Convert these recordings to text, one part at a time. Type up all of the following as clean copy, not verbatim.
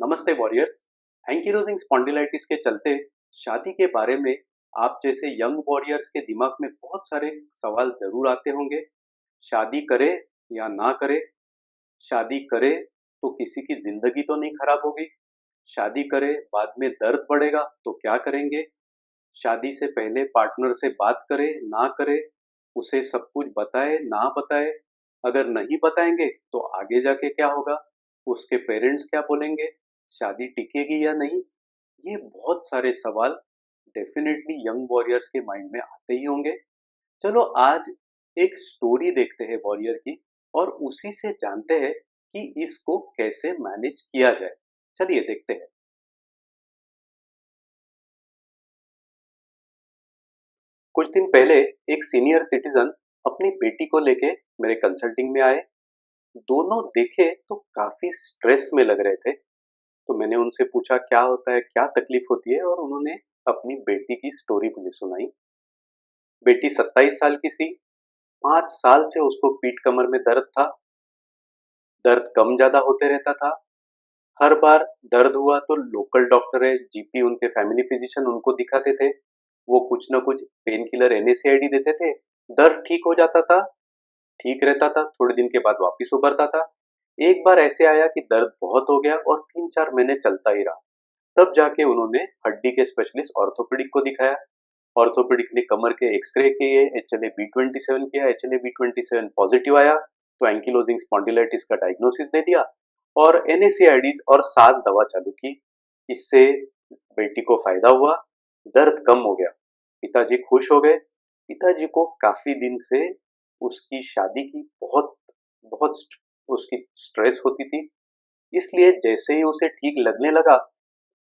नमस्ते warriors. एंकीलोजिंग spondylitis के चलते शादी के बारे में आप जैसे यंग वॉरियर्स के दिमाग में बहुत सारे सवाल जरूर आते होंगे। शादी करे या ना करे, शादी करे तो किसी की जिंदगी तो नहीं खराब होगी, शादी करे बाद में दर्द बढ़ेगा तो क्या करेंगे, शादी से पहले पार्टनर से बात करे ना करे, उसे सब कुछ बताए ना बताए, अगर नहीं बताएंगे तो आगे जाके क्या होगा, उसके पेरेंट्स क्या बोलेंगे, शादी टिकेगी या नहीं। ये बहुत सारे सवाल डेफिनेटली यंग वॉरियर्स के माइंड में आते ही होंगे। चलो आज एक स्टोरी देखते हैं वॉरियर की और उसी से जानते हैं कि इसको कैसे मैनेज किया जाए। चलिए देखते हैं। कुछ दिन पहले एक सीनियर सिटीजन अपनी बेटी को लेके मेरे कंसल्टिंग में आए। दोनों देखे तो काफी स्ट्रेस में लग रहे थे। तो मैंने उनसे पूछा क्या होता है, क्या तकलीफ होती है, और उन्होंने अपनी बेटी की स्टोरी मुझे सुनाई। बेटी 27 साल की थी। 5 साल से उसको पीठ कमर में दर्द था। दर्द कम ज्यादा होते रहता था। हर बार दर्द हुआ तो लोकल डॉक्टर है, जीपी, उनके फैमिली फिजिशियन, उनको दिखाते थे। वो कुछ ना कुछ पेन किलर, एनएसएआईडी देते थे। दर्द ठीक हो जाता था, ठीक रहता था, थोड़े दिन के बाद वापिस उभरता था। एक बार ऐसे आया कि दर्द बहुत हो गया और 3-4 महीने चलता ही रहा। तब जाके उन्होंने हड्डी के स्पेशलिस्ट ऑर्थोपेडिक को दिखाया। ऑर्थोपेडिक ने कमर के एक्सरे किए, HLA-B27 किया, HLA-B27 पॉजिटिव आया तो एंकिलोजिंग स्पॉन्डिलाइटिस का डायग्नोसिस दे दिया और एनएसएआईडीज और सास दवा चालू की। इससे बेटी को फायदा हुआ, दर्द कम हो गया, पिताजी खुश हो गए। पिताजी को काफी दिन से उसकी शादी की बहुत बहुत उसकी स्ट्रेस होती थी। इसलिए जैसे ही उसे ठीक लगने लगा,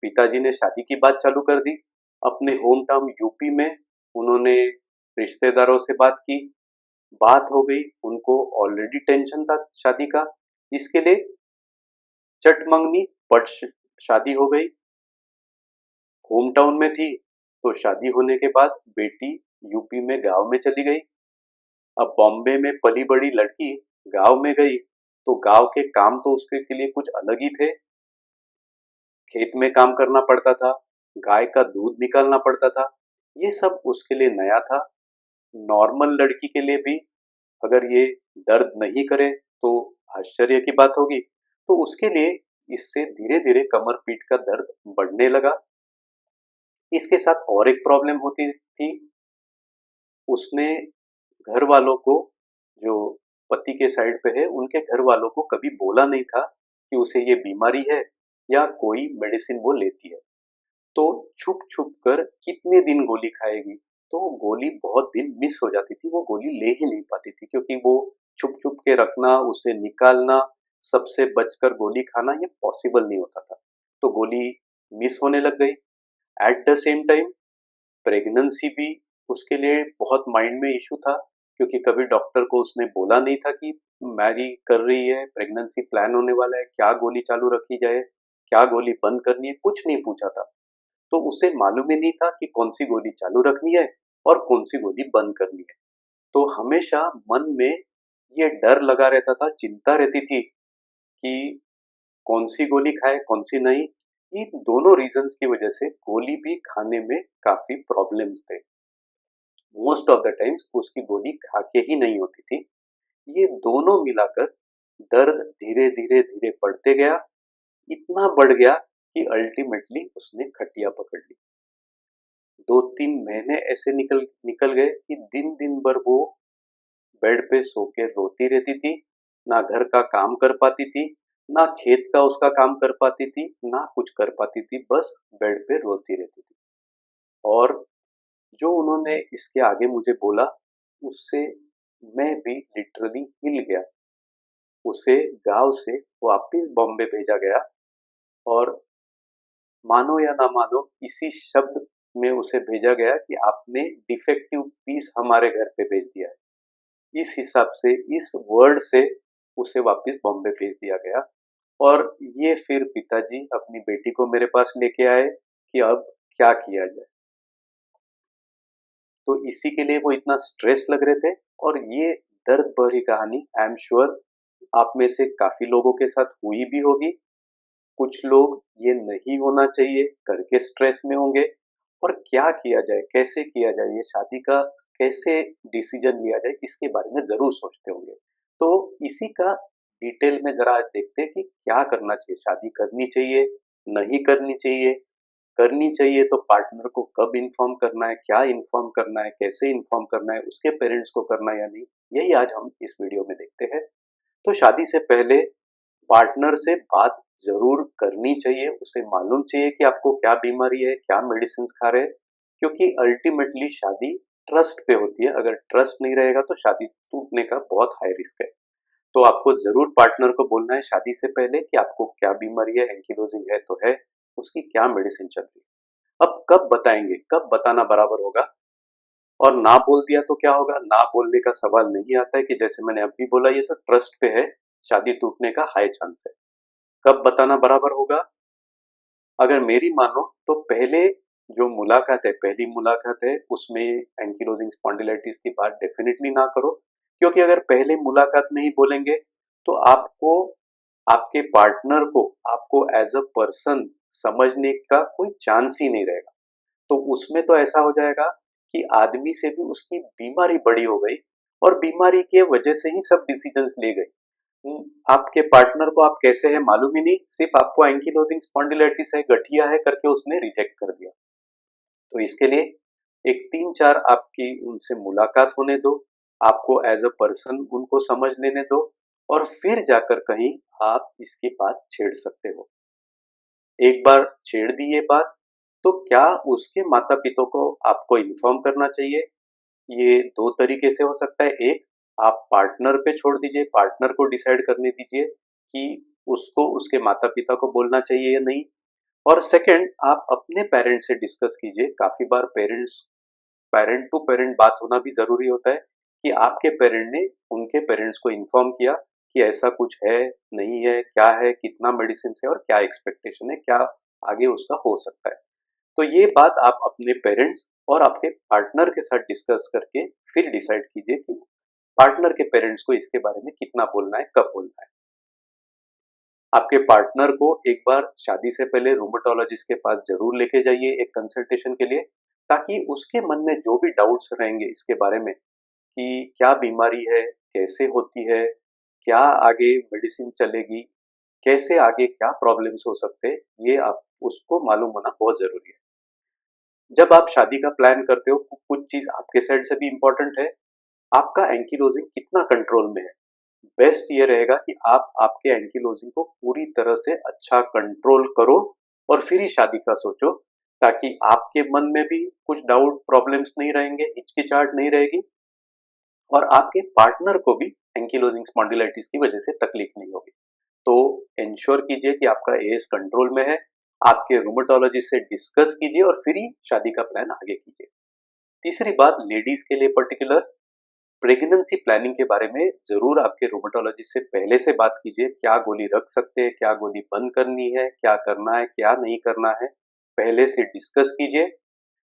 पिताजी ने शादी की बात चालू कर दी। अपने होम टाउन यूपी में उन्होंने रिश्तेदारों से बात की। बात हो गई, उनको ऑलरेडी टेंशन था शादी का। इसके लिए चट मंगनी पट शादी हो गई। होम टाउन में थी तो शादी होने के बाद बेटी यूपी में गांव में चली गई। अब बॉम्बे में पली बड़ी लड़की गांव में गई तो गांव के काम तो उसके के लिए कुछ अलग ही थे। खेत में काम करना पड़ता था, गाय का दूध निकालना पड़ता था। ये सब उसके लिए नया था। नॉर्मल लड़की के लिए भी अगर ये दर्द नहीं करे तो आश्चर्य की बात होगी। तो उसके लिए इससे धीरे धीरे कमर पीठ का दर्द बढ़ने लगा। इसके साथ और एक प्रॉब्लम होती थी। उसने घर वालों को, जो पति के साइड पे है, उनके घर वालों को कभी बोला नहीं था कि उसे ये बीमारी है या कोई मेडिसिन वो लेती है। तो छुप छुप कर कितने दिन गोली खाएगी, तो गोली बहुत दिन मिस हो जाती थी, वो गोली ले ही नहीं पाती थी क्योंकि वो छुप छुप के रखना, उसे निकालना, सबसे बचकर गोली खाना ये पॉसिबल नहीं होता था। तो गोली मिस होने लग गई। At the same time pregnancy भी उसके लिए बहुत माइंड में इशू था क्योंकि कभी डॉक्टर को उसने बोला नहीं था कि मैरी कर रही है, प्रेगनेंसी प्लान होने वाला है, क्या गोली चालू रखी जाए, क्या गोली बंद करनी है, कुछ नहीं पूछा था। तो उसे मालूम ही नहीं था कि कौन सी गोली चालू रखनी है और कौन सी गोली बंद करनी है। तो हमेशा मन में ये डर लगा रहता था, चिंता रहती थी कि कौन सी गोली खाए कौन सी नहीं। ये दोनों रीजंस की वजह से गोली भी खाने में काफी प्रॉब्लम्स थे। मोस्ट ऑफ द टाइम्स उसकी गोली खा के ही नहीं होती थी। ये दोनों मिलाकर दर्द धीरे धीरे धीरे बढ़ते गया। इतना बढ़ गया कि अल्टीमेटली उसने खटिया पकड़ ली। 2-3 महीने ऐसे निकल निकल गए कि दिन दिन भर वो बेड पे सो के रोती रहती थी। ना घर का काम कर पाती थी, ना खेत का उसका काम कर पाती थी, ना कुछ कर पाती थी, बस बेड पे रोती रहती थी। और जो उन्होंने इसके आगे मुझे बोला, उससे मैं भी लिटरली हिल गया। उसे गांव से वापिस बॉम्बे भेजा गया और मानो या ना मानो इसी शब्द में उसे भेजा गया कि आपने डिफेक्टिव पीस हमारे घर पे भेज दिया है। इस हिसाब से, इस वर्ड से उसे वापस बॉम्बे भेज दिया गया। और ये फिर पिताजी अपनी बेटी को मेरे पास लेके आए कि अब क्या किया जाए। तो इसी के लिए वो इतना स्ट्रेस लग रहे थे। और ये दर्द भरी कहानी आई एम श्योर आप में से काफी लोगों के साथ हुई भी होगी। कुछ लोग ये नहीं होना चाहिए करके स्ट्रेस में होंगे, और क्या किया जाए, कैसे किया जाए, ये शादी का कैसे डिसीजन लिया जाए, इसके बारे में ज़रूर सोचते होंगे। तो इसी का डिटेल में ज़रा आज देखते हैं कि क्या करना चाहिए, शादी करनी चाहिए, नहीं करनी चाहिए, करनी चाहिए तो पार्टनर को कब इन्फॉर्म करना है, क्या इन्फॉर्म करना है, कैसे इन्फॉर्म करना है, उसके पेरेंट्स को करना है या नहीं, यही आज हम इस वीडियो में देखते हैं। तो शादी से पहले पार्टनर से बात ज़रूर करनी चाहिए, उसे मालूम चाहिए कि आपको क्या बीमारी है, क्या मेडिसिन खा रहे हैं, क्योंकि अल्टीमेटली शादी ट्रस्ट पे होती है। अगर ट्रस्ट नहीं रहेगा तो शादी टूटने का बहुत हाई रिस्क है। तो आपको ज़रूर पार्टनर को बोलना है शादी से पहले कि आपको क्या बीमारी है, एंकिलोजिंग है तो है, उसकी क्या मेडिसिन चल रही है। अब कब बताएंगे, कब बताना बराबर होगा, और ना बोल दिया तो क्या होगा? ना बोलने का सवाल नहीं आता है कि जैसे मैंने अभी बोला, ये तो ट्रस्ट पे है, शादी टूटने का हाई चांस है। कब बताना बराबर होगा? अगर मेरी मानो तो पहले जो मुलाकात है, पहली मुलाकात है, उसमें एंकिलोजिंग स्पॉन्डिलाइटिस की बात डेफिनेटली ना करो, क्योंकि अगर पहले मुलाकात में ही बोलेंगे तो आपको, आपके पार्टनर को, आपको एज अ पर्सन समझने का कोई चांस ही नहीं रहेगा। तो उसमें तो ऐसा हो जाएगा कि आदमी से भी उसकी बीमारी बड़ी हो गई, और बीमारी के वजह से ही सब डिसीजंस ले गए। आपके पार्टनर को आप कैसे हैं मालूम ही नहीं, सिर्फ आपको एंकिलोजिंग स्पॉन्डिलाइटिस है, गठिया है करके उसने रिजेक्ट कर दिया। तो इसके लिए एक 3-4 आपकी उनसे मुलाकात होने दो, आपको एज अ पर्सन उनको समझ लेने दो, और फिर जाकर कहीं आप इसकी बात छेड़ सकते हो। एक बार छेड़ दी ये बात, तो क्या उसके माता पिता को आपको इन्फॉर्म करना चाहिए। ये 2 तरीके से हो सकता है। एक, आप पार्टनर पे छोड़ दीजिए, पार्टनर को डिसाइड करने दीजिए कि उसको उसके माता-पिता को बोलना चाहिए या नहीं। और सेकंड, आप अपने पेरेंट्स से डिस्कस कीजिए। काफ़ी बार पेरेंट टू पेरेंट बात होना भी ज़रूरी होता है कि आपके पेरेंट ने उनके पेरेंट्स को इन्फॉर्म किया कि ऐसा कुछ है, नहीं है, क्या है, कितना मेडिसिन है और क्या एक्सपेक्टेशन है, क्या आगे उसका हो सकता है। तो ये बात आप अपने पेरेंट्स और आपके पार्टनर के साथ डिस्कस करके फिर डिसाइड कीजिए कि पार्टनर के पेरेंट्स को इसके बारे में कितना बोलना है, कब बोलना है। आपके पार्टनर को एक बार शादी से पहले रूमेटोलॉजिस्ट के पास ज़रूर लेके जाइए एक कंसल्टेशन के लिए, ताकि उसके मन में जो भी डाउट्स रहेंगे इसके बारे में कि क्या बीमारी है, कैसे होती है, क्या आगे मेडिसिन चलेगी, कैसे आगे क्या प्रॉब्लम्स हो सकते हैं, ये आप उसको मालूम होना बहुत ज़रूरी है। जब आप शादी का प्लान करते हो, कुछ चीज़ आपके साइड से भी इम्पोर्टेंट है, आपका एंकिलोजिंग कितना कंट्रोल में है। बेस्ट ये रहेगा कि आप आपके एंकिलोजिंग को पूरी तरह से अच्छा कंट्रोल करो, और फिर ही शादी का सोचो, ताकि आपके मन में भी कुछ डाउट प्रॉब्लम्स नहीं रहेंगे, हिचकिचाहट नहीं रहेगी, और आपके पार्टनर को भी एंकिलोजिंग स्पॉन्डिलाइटिस की वजह से तकलीफ नहीं होगी। तो इंश्योर कीजिए कि आपका एएस कंट्रोल में है, आपके रूमेटोलॉजिस्ट से डिस्कस कीजिए और फिर ही शादी का प्लान आगे कीजिए। तीसरी बात, लेडीज के लिए पर्टिकुलर प्रेगनेंसी प्लानिंग के बारे में जरूर आपके रूमेटोलॉजिस्ट से पहले से बात कीजिए। क्या गोली रख सकते हैं, क्या गोली बंद करनी है, क्या करना है, क्या नहीं करना है, पहले से डिस्कस कीजिए।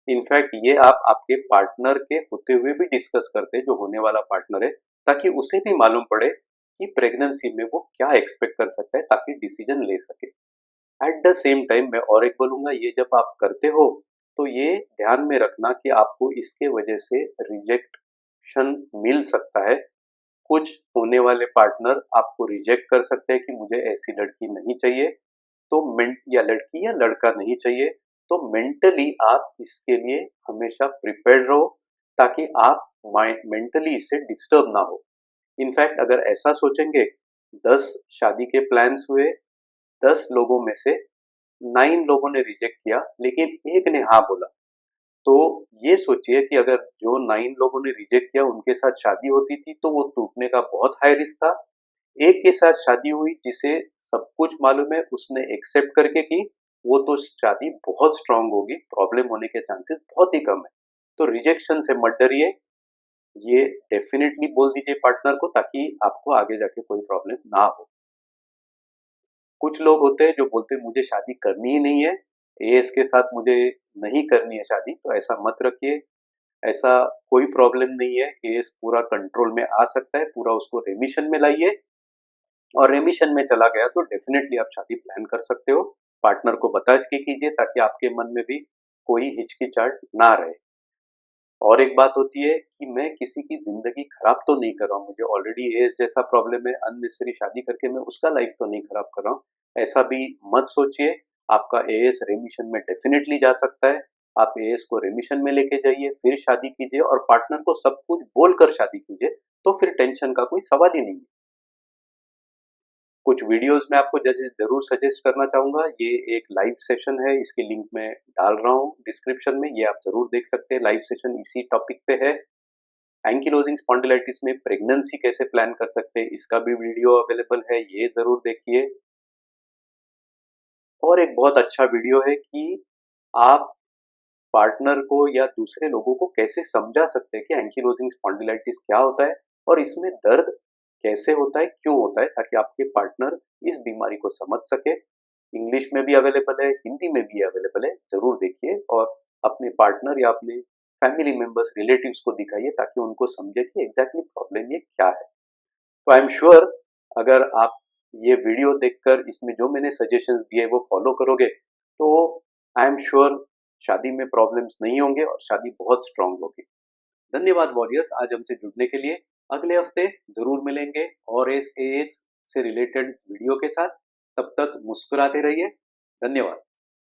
इनफैक्ट ये आप आपके पार्टनर के होते हुए भी डिस्कस करते हैं, जो होने वाला पार्टनर है, ताकि उसे भी मालूम पड़े कि प्रेगनेंसी में वो क्या एक्सपेक्ट कर सकता है, ताकि डिसीजन ले सके। एट द सेम टाइम मैं और एक बोलूंगा, ये जब आप करते हो तो ये ध्यान में रखना कि आपको इसके वजह से रिजेक्शन मिल सकता है। कुछ होने वाले पार्टनर आपको रिजेक्ट कर सकते हैं कि मुझे ऐसी लड़की नहीं चाहिए, तो या लड़की या लड़का नहीं चाहिए। तो मेंटली आप इसके लिए हमेशा प्रिपेयर्ड रहो, ताकि आप मेंटली इससे डिस्टर्ब ना हो। इनफैक्ट अगर ऐसा सोचेंगे, 10 शादी के प्लान्स हुए, 10 लोगों में से 9 लोगों ने रिजेक्ट किया, लेकिन एक ने हाँ बोला, तो ये सोचिए कि अगर जो 9 लोगों ने रिजेक्ट किया उनके साथ शादी होती थी तो वो टूटने का बहुत हाई रिस्क था। एक के साथ शादी हुई जिसे सब कुछ मालूम है, उसने एक्सेप्ट करके की, वो तो शादी बहुत स्ट्रांग होगी, प्रॉब्लम होने के चांसेस बहुत ही कम है। तो रिजेक्शन से मत डरिए, ये डेफिनेटली बोल दीजिए पार्टनर को, ताकि आपको आगे जाके कोई प्रॉब्लम ना हो। कुछ लोग होते हैं जो बोलते हैं मुझे शादी करनी ही नहीं है, एएस के साथ मुझे नहीं करनी है शादी, तो ऐसा मत रखिए। ऐसा कोई प्रॉब्लम नहीं है, एएस पूरा कंट्रोल में आ सकता है, पूरा उसको रेमिशन में लाइए। और रेमिशन में चला गया तो डेफिनेटली आप शादी प्लान कर सकते हो। पार्टनर को बता के कीजिए ताकि आपके मन में भी कोई हिचकिचाहट ना रहे। और एक बात होती है कि मैं किसी की ज़िंदगी खराब तो नहीं कर रहा हूँ, मुझे ऑलरेडी एज जैसा प्रॉब्लम है, अननेसेसरी शादी करके मैं उसका लाइफ तो नहीं खराब कर रहा हूँ। ऐसा भी मत सोचिए, आपका एएस रेमिशन में डेफिनेटली जा सकता है। आप एएस को रेमिशन में लेके जाइए, फिर शादी कीजिए और पार्टनर को सब कुछ बोलकर शादी कीजिए, तो फिर टेंशन का कोई सवाल ही नहीं है। कुछ वीडियोस मैं आपको ज़रूर सजेस्ट करना चाहूँगा। ये एक लाइव सेशन है, इसकी लिंक मैं डाल रहा हूँ डिस्क्रिप्शन में, ये आप ज़रूर देख सकते हैं। लाइव सेशन इसी टॉपिक पे है। एंकिलोजिंग स्पॉन्डिलाइटिस में प्रेगनेंसी कैसे प्लान कर सकते हैं, इसका भी वीडियो अवेलेबल है, ये ज़रूर देखिए। और एक बहुत अच्छा वीडियो है कि आप पार्टनर को या दूसरे लोगों को कैसे समझा सकते हैं कि एंकिलोजिंग स्पॉन्डिलाइटिस क्या होता है और इसमें दर्द कैसे होता है, क्यों होता है, ताकि आपके पार्टनर इस बीमारी को समझ सके। इंग्लिश में भी अवेलेबल है, हिंदी में भी अवेलेबल है, ज़रूर देखिए और अपने पार्टनर या अपने फैमिली मेंबर्स, रिलेटिव्स को दिखाइए ताकि उनको समझे कि एग्जैक्टली प्रॉब्लम ये क्या है। तो आई एम श्योर अगर आप ये वीडियो देखकर इसमें जो मैंने सजेशंस दिए वो फॉलो करोगे तो आई एम श्योर शादी में प्रॉब्लम्स नहीं होंगे और शादी बहुत स्ट्रांग होगी। धन्यवाद वॉरियर्स आज हमसे जुड़ने के लिए। अगले हफ्ते जरूर मिलेंगे और इस एएस से रिलेटेड वीडियो के साथ। तब तक मुस्कुराते रहिए। धन्यवाद।